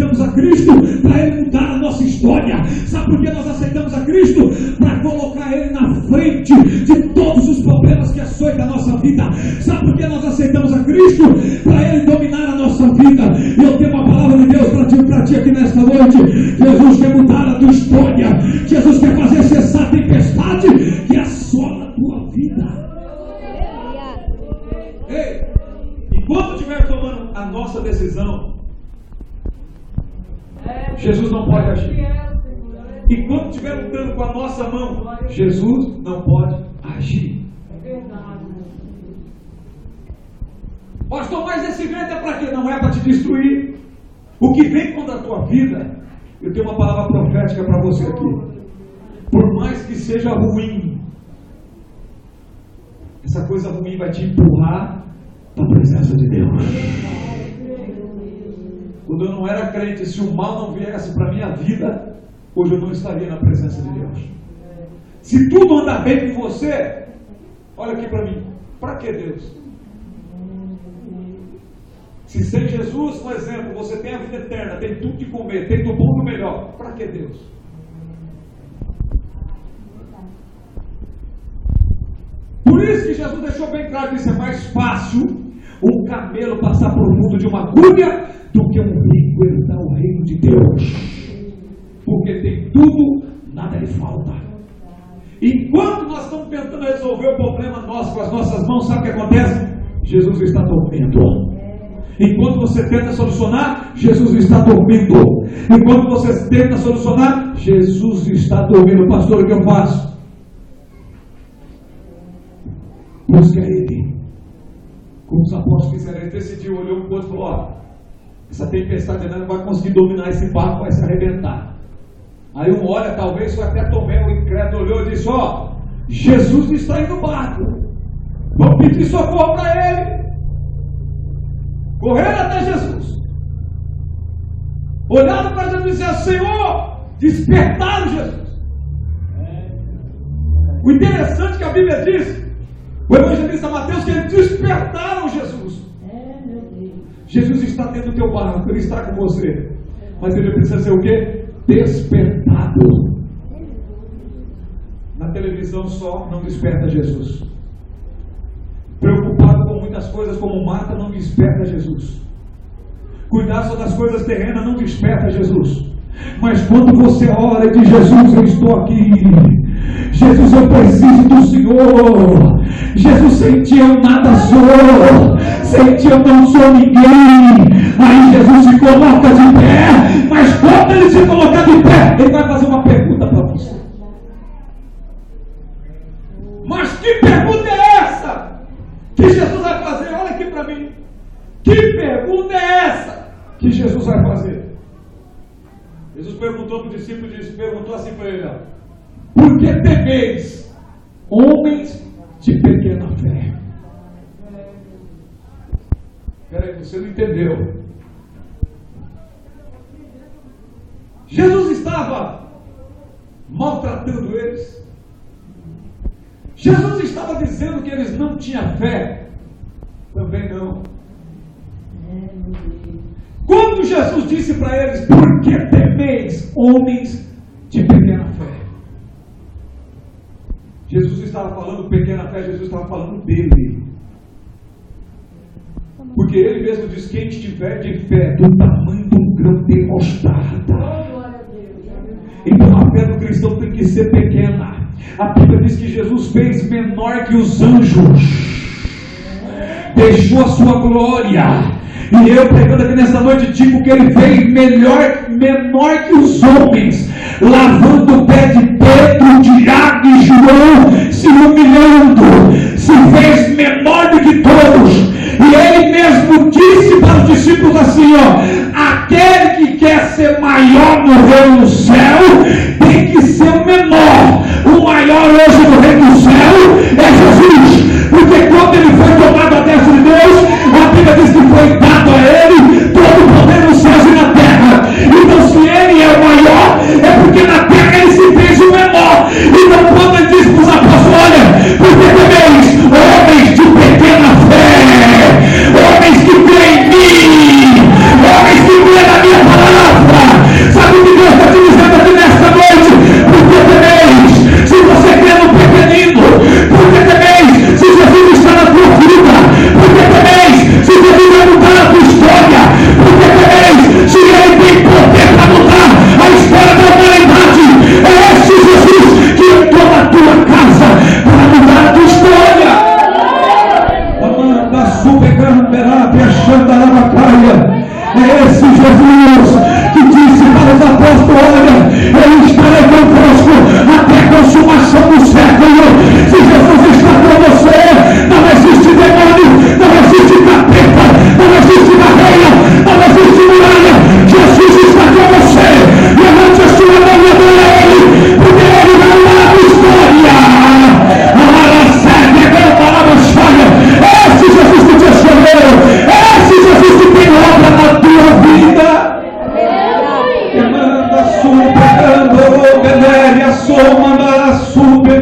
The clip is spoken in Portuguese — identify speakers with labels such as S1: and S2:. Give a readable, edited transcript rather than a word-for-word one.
S1: aceitamos a Cristo para Ele mudar a nossa história. Sabe por que nós aceitamos a Cristo? Para colocar Ele na frente de todos os problemas que açoitam a nossa vida. Sabe por que nós aceitamos a Cristo? Para Ele dominar a nossa vida. E eu tenho uma palavra de Deus para ti aqui nesta noite. Jesus quer mudar a tua história. Jesus quer fazer cessar a tempestade que assola a tua vida. Ei, enquanto estiver tomando a nossa decisão, Jesus não pode agir. Enquanto estiver lutando com a nossa mão, Jesus não pode agir. Pastor, mas esse vento é para quê? Não é para te destruir. O que vem contra a tua vida, eu tenho uma palavra profética para você aqui. Por mais que seja ruim, essa coisa ruim vai te empurrar para a presença de Deus. Quando eu não era crente, se o mal não viesse para a minha vida, hoje eu não estaria na presença de Deus. Se tudo andar bem com você, olha aqui para mim, para que Deus? Se sem Jesus, por exemplo, você tem a vida eterna, tem tudo de comer, tem do bom e do melhor, para que Deus? Por isso que Jesus deixou bem claro que isso é mais fácil um camelo passar por fundo de uma agulha do que um rico herdar o reino de Deus. Porque tem tudo, nada lhe falta. Enquanto nós estamos tentando resolver o problema nosso com as nossas mãos, sabe o que acontece? Jesus está dormindo. Enquanto você tenta solucionar, Jesus está dormindo. Enquanto você tenta solucionar, Jesus está dormindo. Pastor, o que eu faço? Busca Ele. Como os apóstolos fizeram, ele decidiu, olhou para o outro e falou: ó, essa tempestade não vai conseguir dominar esse barco, vai se arrebentar. Aí um olha, talvez foi até Tomé, o incrédulo, olhou e disse: ó, Jesus está indo no barco, vamos pedir socorro para Ele. Correram até Jesus, olharam para Jesus e disseram: Senhor, despertaram Jesus. O interessante é que a Bíblia diz, o evangelista Mateus, que eles despertaram Jesus. Jesus está dentro do teu barco, Ele está com você, mas Ele precisa ser o quê? Despertado. Na televisão só não desperta Jesus. Preocupado com muitas coisas como mata, não desperta Jesus. Cuidar só das coisas terrenas não desperta Jesus. Mas quando você ora e diz: Jesus, eu estou aqui, Jesus, eu preciso do Senhor, Jesus, sem ti eu nada sou, sem ti eu não sou ninguém. Aí Jesus se coloca de pé, mas quando Ele se colocar de pé, Ele vai fazer uma pergunta para você. Mas que pergunta é essa que Jesus vai fazer? Olha aqui para mim. Que pergunta é essa que Jesus vai fazer? Jesus perguntou para o discípulo, perguntou assim para ele: por que temeis, homens de pequena fé? Peraí, você não entendeu. Jesus estava maltratando eles. Jesus estava dizendo que eles não tinham fé. Também não. Quando Jesus disse para eles: por que temeis, homens de pequena fé? Jesus estava falando pequena fé, Jesus estava falando dele. Porque ele mesmo diz: quem estiver de fé do tamanho de um grão de mostarda. Então a fé do cristão tem que ser pequena. A Bíblia diz que Jesus fez menor que os anjos, deixou a sua glória. E eu pregando aqui nessa noite digo que Ele fez menor que os homens, lavando o pé de Pedro, Tiago e João, se humilhando, se fez menor do que todos. E Ele mesmo disse para os discípulos assim: ó, aquele que quer ser maior no reino do céu tem que ser o menor. O maior hoje no reino do céu é Jesus, porque quando Ele foi tomado à destra de Deus, a Bíblia diz que foi dado a Ele todo o poder nos céus e na terra. Então se Ele é o maior, é porque na terra Ele se fez o menor. Então quando Ele diz para os apóstolos: olha, porque temeis, homens de pequena fé, homens que creem em mim, homens que Jesus, que disse para os apóstolos: olha, eu estarei convosco até a consumação do século. Se Jesus está com você, não existe demônio, não existe capeta, não existe barreira, não existe muralha. Jesus está com você. Levante a sua mão e adore a Ele, porque Ele vai lá na história. Esse Jesus que te escolheu, esse Jesus que tem obra na tua vida. Manda super, manda super,